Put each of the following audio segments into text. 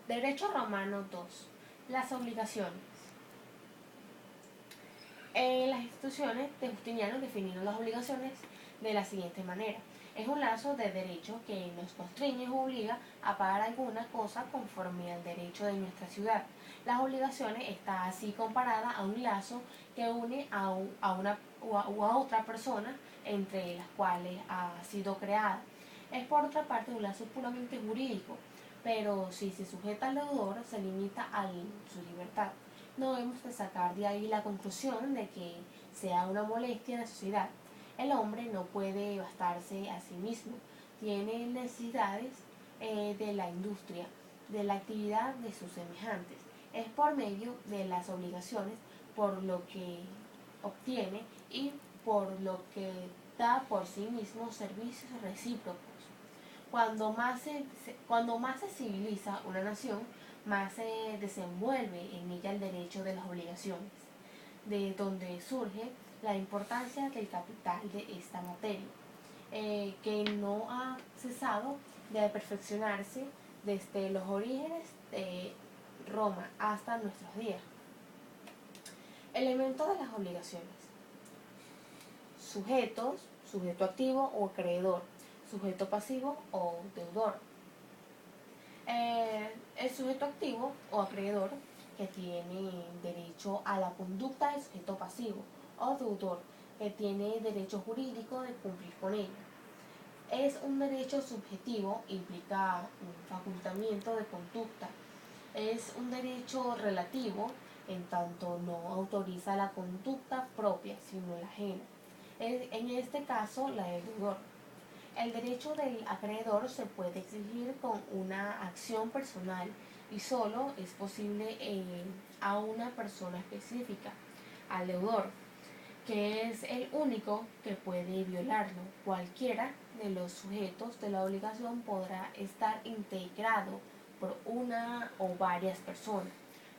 Derecho romano 2. Las obligaciones. Las instituciones de Justiniano definieron las obligaciones de la siguiente manera. Es un lazo de derecho que nos constriñe o obliga a pagar alguna cosa conforme al derecho de nuestra ciudad. Las obligaciones está así comparada a un lazo que une a una o a otra persona entre las cuales ha sido creada. Es por otra parte un lazo puramente jurídico, pero si se sujeta al deudor se limita a su libertad. No debemos de sacar de ahí la conclusión de que sea una molestia en la sociedad. El hombre no puede bastarse a sí mismo, tiene necesidades de la industria, de la actividad de sus semejantes. Es por medio de las obligaciones por lo que obtiene y por lo que da por sí mismo servicios recíprocos. Cuando más se civiliza una nación, más se desenvuelve en ella el derecho de las obligaciones, de donde surge la importancia del capital de esta materia, que no ha cesado de perfeccionarse desde los orígenes de Roma hasta nuestros días. Elementos de las obligaciones. Sujetos, sujeto activo o acreedor, sujeto pasivo o deudor. El sujeto activo o acreedor que tiene derecho a la conducta del sujeto pasivo o deudor que tiene derecho jurídico de cumplir con ella. Es un derecho subjetivo, implica un facultamiento de conducta. Es un derecho relativo, en tanto no autoriza la conducta propia, sino la ajena. En este caso, la del deudor. El derecho del acreedor se puede exigir con una acción personal y solo es posible a una persona específica, al deudor, que es el único que puede violarlo. Cualquiera de los sujetos de la obligación podrá estar integrado por una o varias personas,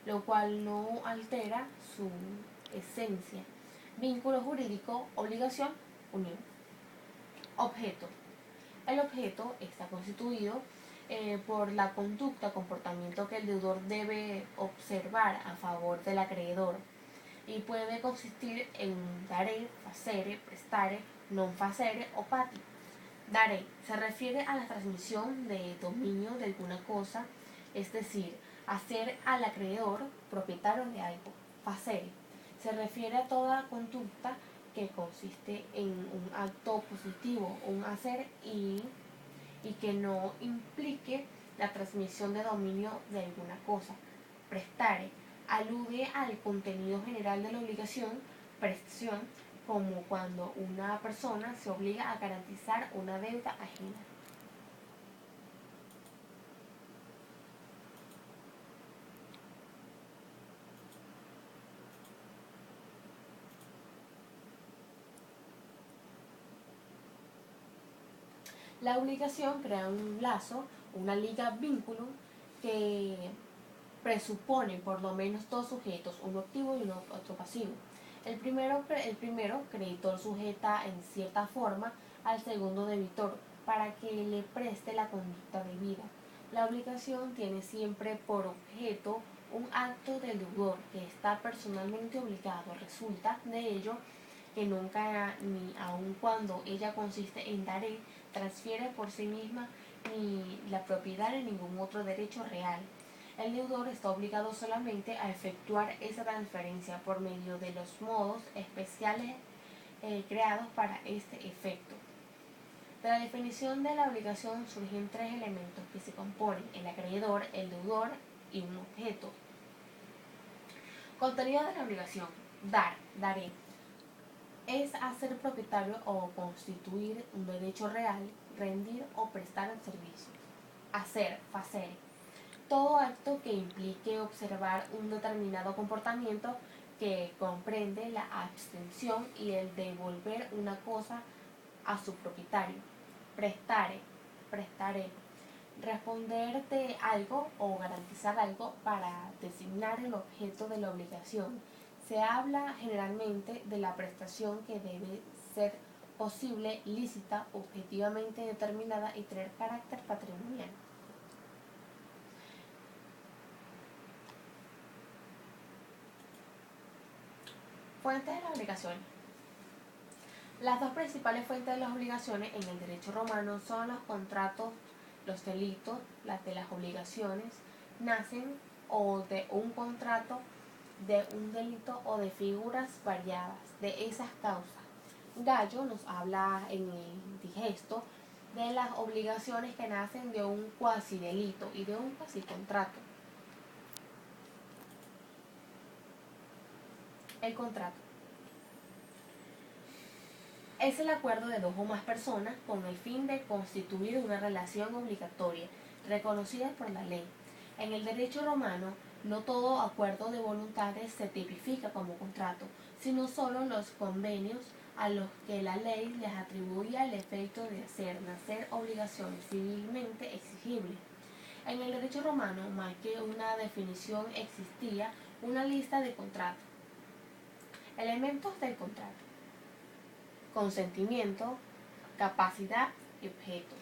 lo cual no altera su esencia. Vínculo jurídico, obligación, unión. Objeto. El objeto está constituido por la conducta, comportamiento que el deudor debe observar a favor del acreedor y puede consistir en dare, facere, prestare, non facere o pati. Dare se refiere a la transmisión de dominio de alguna cosa, es decir, hacer al acreedor propietario de algo. Facere se refiere a toda conducta que consiste en un acto positivo, un hacer y que no implique la transmisión de dominio de alguna cosa. Prestare alude al contenido general de la obligación, prestación, como cuando una persona se obliga a garantizar una deuda ajena. La obligación crea un lazo, una liga vínculo que presupone por lo menos dos sujetos, uno activo y otro pasivo. El primero, creditor, sujeta en cierta forma al segundo debitor para que le preste la conducta debida. La obligación tiene siempre por objeto un acto del deudor que está personalmente obligado. Resulta de ello que nunca, ni aun cuando ella consiste en daré, transfiere por sí misma ni la propiedad de ningún otro derecho real. El deudor está obligado solamente a efectuar esa transferencia por medio de los modos especiales creados para este efecto. De la definición de la obligación surgen tres elementos que se componen: el acreedor, el deudor y un objeto. Contenido de la obligación: dar, daré. Es hacer propietario o constituir un derecho real, rendir o prestar el servicio. Hacer, facere. Todo acto que implique observar un determinado comportamiento que comprende la abstención y el devolver una cosa a su propietario. Prestare, prestaré. Responder de algo o garantizar algo para designar el objeto de la obligación. Se habla generalmente de la prestación que debe ser posible, lícita, objetivamente determinada y tener carácter patrimonial. Fuentes de las obligaciones. Las dos principales fuentes de las obligaciones en el derecho romano son los contratos, los delitos, las de las obligaciones, nacen o de un contrato, de un delito o de figuras variadas de esas causas. Gallo nos habla en el digesto de las obligaciones que nacen de un cuasi delito y de un cuasi contrato. El contrato es el acuerdo de dos o más personas con el fin de constituir una relación obligatoria reconocida por la ley. En el derecho romano, no todo acuerdo de voluntades se tipifica como contrato, sino solo los convenios a los que la ley les atribuía el efecto de hacer nacer obligaciones civilmente exigibles. En el derecho romano, más que una definición, existía una lista de contratos. Elementos del contrato: consentimiento, capacidad y objeto.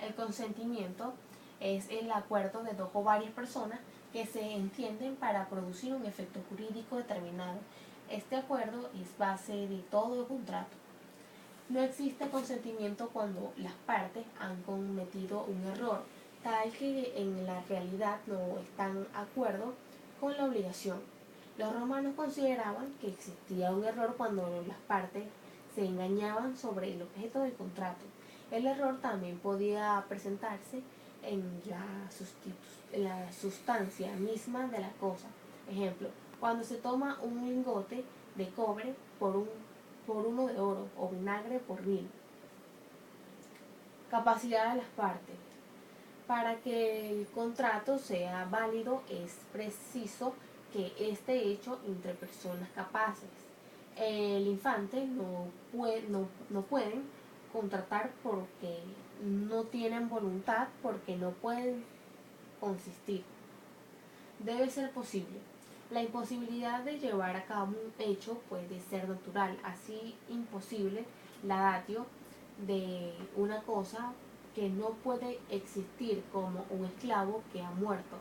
El consentimiento es el acuerdo de dos o varias personas que se entienden para producir un efecto jurídico determinado. Este acuerdo es base de todo contrato. No existe consentimiento cuando las partes han cometido un error, tal que en la realidad no están de acuerdo con la obligación. Los romanos consideraban que existía un error cuando las partes se engañaban sobre el objeto del contrato. El error también podía presentarse en la sustancia misma de la cosa. Ejemplo, cuando se toma un lingote de cobre por uno de oro o vinagre por vino. Capacidad de las partes. Para que el contrato sea válido es preciso que esté hecho entre personas capaces. El infante no pueden contratar porque no tienen voluntad, porque no pueden consistir. Debe ser posible. La imposibilidad de llevar a cabo un hecho puede ser natural, así imposible la datio de una cosa que no puede existir, como un esclavo que ha muerto.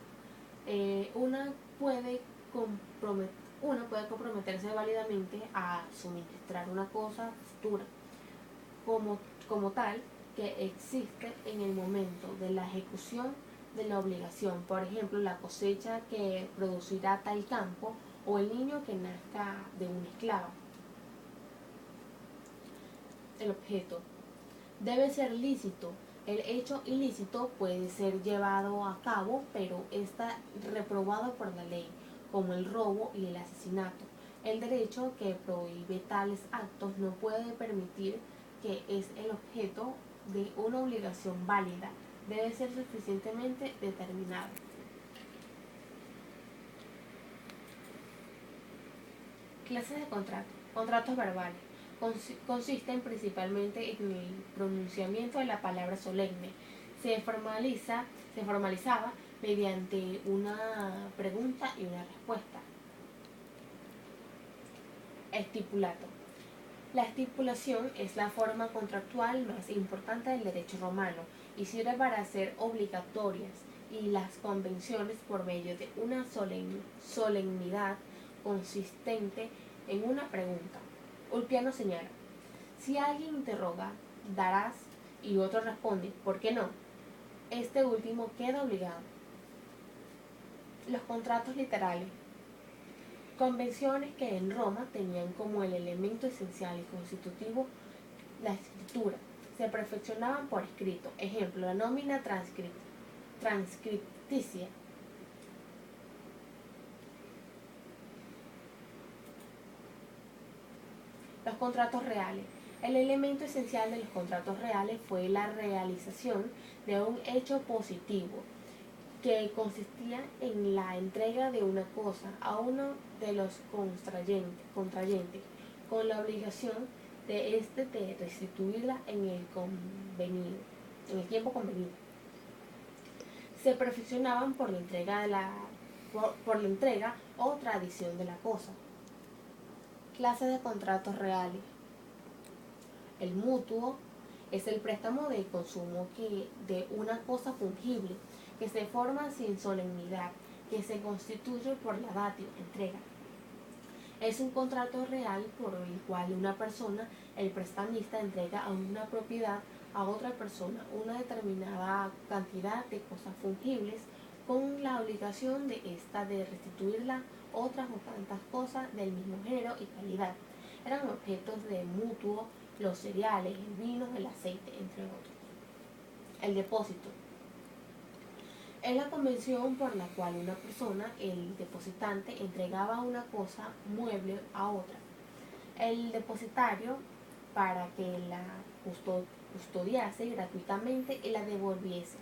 Una puede comprometerse válidamente a suministrar una cosa futura como tal que existe en el momento de la ejecución de la obligación. Por ejemplo, la cosecha que producirá tal campo o el niño que nazca de un esclavo. El objeto debe ser lícito. El hecho ilícito puede ser llevado a cabo, pero está reprobado por la ley, como el robo y el asesinato. El derecho que prohíbe tales actos no puede permitir que es el objeto de una obligación válida. Debe ser suficientemente determinado. Clases de contrato. Contratos verbales. Consisten principalmente en el pronunciamiento de la palabra solemne. Se formalizaba mediante una pregunta y una respuesta. Estipulato. La estipulación es la forma contractual más importante del derecho romano y sirve para hacer obligatorias y las convenciones por medio de una solemnidad consistente en una pregunta. Ulpiano señala: si alguien interroga, darás, y otro responde, ¿por qué no? Este último queda obligado. Los contratos literales. Convenciones que en Roma tenían como el elemento esencial y constitutivo la escritura. Se perfeccionaban por escrito. Ejemplo, la nómina transcripticia. Los contratos reales. El elemento esencial de los contratos reales fue la realización de un hecho positivo que consistía en la entrega de una cosa a uno de los contrayentes con la obligación de de restituirla en el tiempo convenido. Se perfeccionaban por la entrega o tradición de la cosa. Clases de contratos reales. El mutuo es el préstamo de consumo de una cosa fungible que se forma sin solemnidad, que se constituye por la datio, entrega. Es un contrato real por el cual una persona, el prestamista, entrega a una propiedad a otra persona una determinada cantidad de cosas fungibles con la obligación de esta de restituirla otras o tantas cosas del mismo género y calidad. Eran objetos de mutuo los cereales, el vino, el aceite, entre otros. El depósito es la convención por la cual una persona, el depositante, entregaba una cosa mueble a otra. El depositario para que la custodiase gratuitamente y la devolviese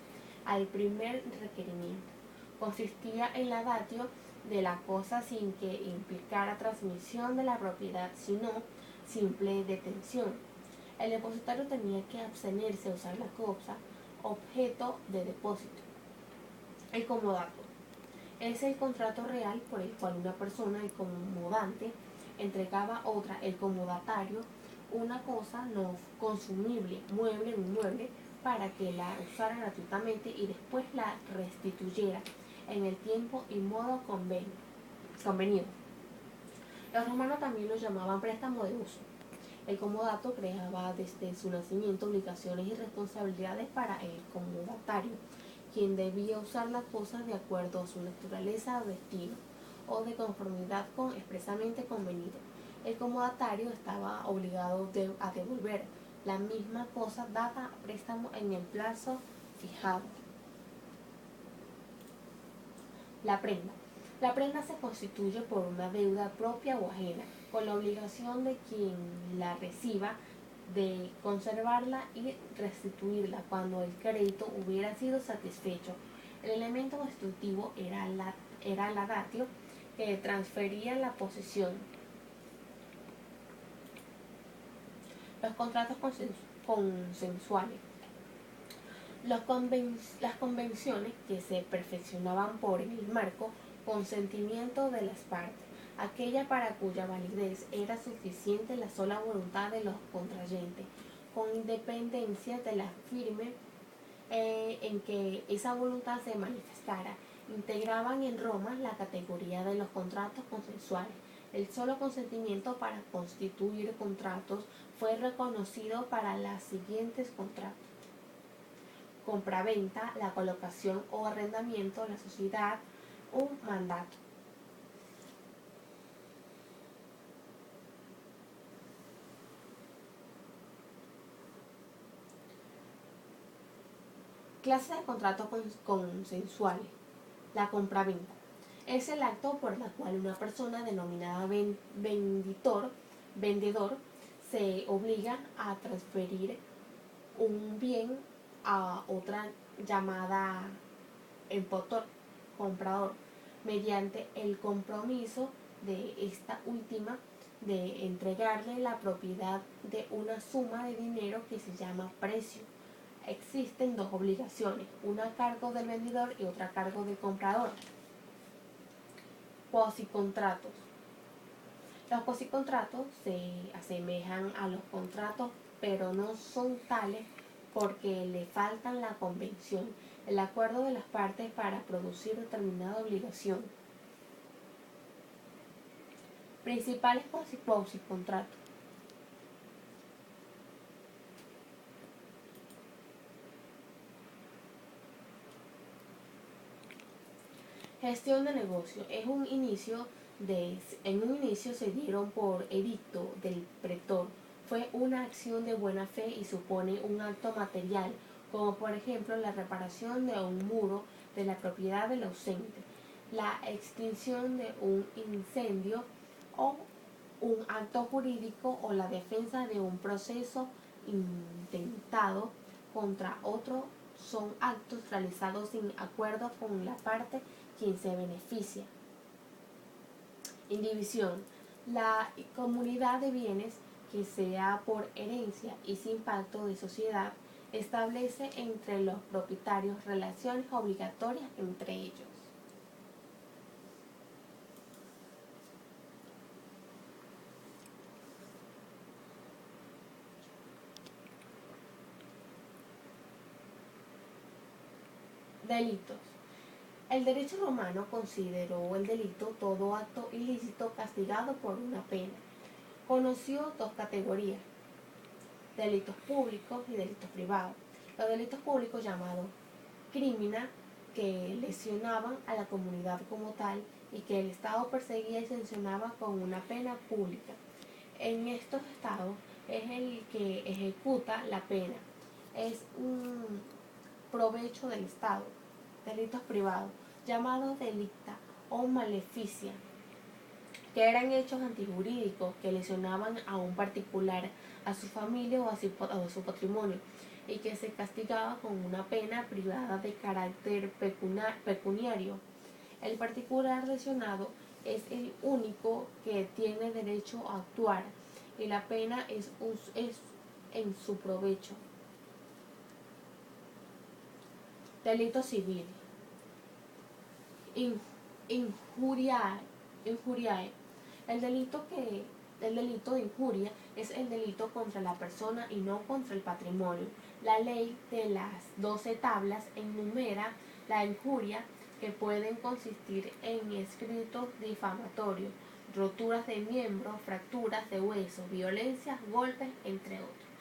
al primer requerimiento. Consistía en la datio de la cosa sin que implicara transmisión de la propiedad, sino simple detención. El depositario tenía que abstenerse de usar la cosa objeto de depósito. El comodato es el contrato real por el cual una persona, el comodante, entregaba a otra, el comodatario, una cosa no consumible, mueble o inmueble, para que la usara gratuitamente y después la restituyera en el tiempo y modo convenido. Los romanos también lo llamaban préstamo de uso. El comodato creaba desde su nacimiento obligaciones y responsabilidades para el comodatario, quien debía usar la cosa de acuerdo a su naturaleza o destino, o de conformidad con expresamente convenido. El comodatario estaba obligado a devolver la misma cosa dada a préstamo en el plazo fijado. La prenda. La prenda se constituye por una deuda propia o ajena, con la obligación de quien la reciba de conservarla y restituirla cuando el crédito hubiera sido satisfecho. El elemento constitutivo era la datio que transfería la posesión. Los contratos consensuales. Las convenciones que se perfeccionaban por el marco consentimiento de las partes, aquella para cuya validez era suficiente la sola voluntad de los contrayentes, con independencia de la firme en que esa voluntad se manifestara, integraban en Roma la categoría de los contratos consensuales. El solo consentimiento para constituir contratos fue reconocido para los siguientes contratos: compraventa, la colocación o arrendamiento, la sociedad, un mandato. Clase de contratos consensuales. La compraventa es el acto por el cual una persona denominada vendedor, se obliga a transferir un bien a otra llamada impostor, comprador, mediante el compromiso de esta última de entregarle la propiedad de una suma de dinero que se llama precio. Existen dos obligaciones, una a cargo del vendedor y otra a cargo del comprador. Quasicontratos. Los quasicontratos se asemejan a los contratos, pero no son tales porque le faltan la convención, el acuerdo de las partes para producir determinada obligación. Principales quasicontratos. Gestión de negocio. En un inicio se dieron por edicto del pretor. Fue una acción de buena fe y supone un acto material, como por ejemplo la reparación de un muro de la propiedad del ausente, la extinción de un incendio o un acto jurídico o la defensa de un proceso intentado contra otro. Son actos realizados sin acuerdo con la parte quien se beneficia. Indivisión. La comunidad de bienes que sea por herencia y sin pacto de sociedad establece entre los propietarios relaciones obligatorias entre ellos. Delitos. El derecho romano consideró el delito todo acto ilícito castigado por una pena. Conoció dos categorías: delitos públicos y delitos privados. Los delitos públicos, llamados crímenes, que lesionaban a la comunidad como tal y que el Estado perseguía y sancionaba con una pena pública. En estos estados es el que ejecuta la pena, es un provecho del Estado. Delitos privados, llamados delicta o maleficia, que eran hechos antijurídicos que lesionaban a un particular, a su familia o a su patrimonio, y que se castigaba con una pena privada de carácter pecuniario. El particular lesionado es el único que tiene derecho a actuar y la pena es en su provecho. Delito civil. Injuriae. Injuriae. El delito de injuria es el delito contra la persona y no contra el patrimonio. La ley de las 12 tablas enumera la injuria, que pueden consistir en escritos difamatorios, roturas de miembros, fracturas de huesos, violencias, golpes, entre otros.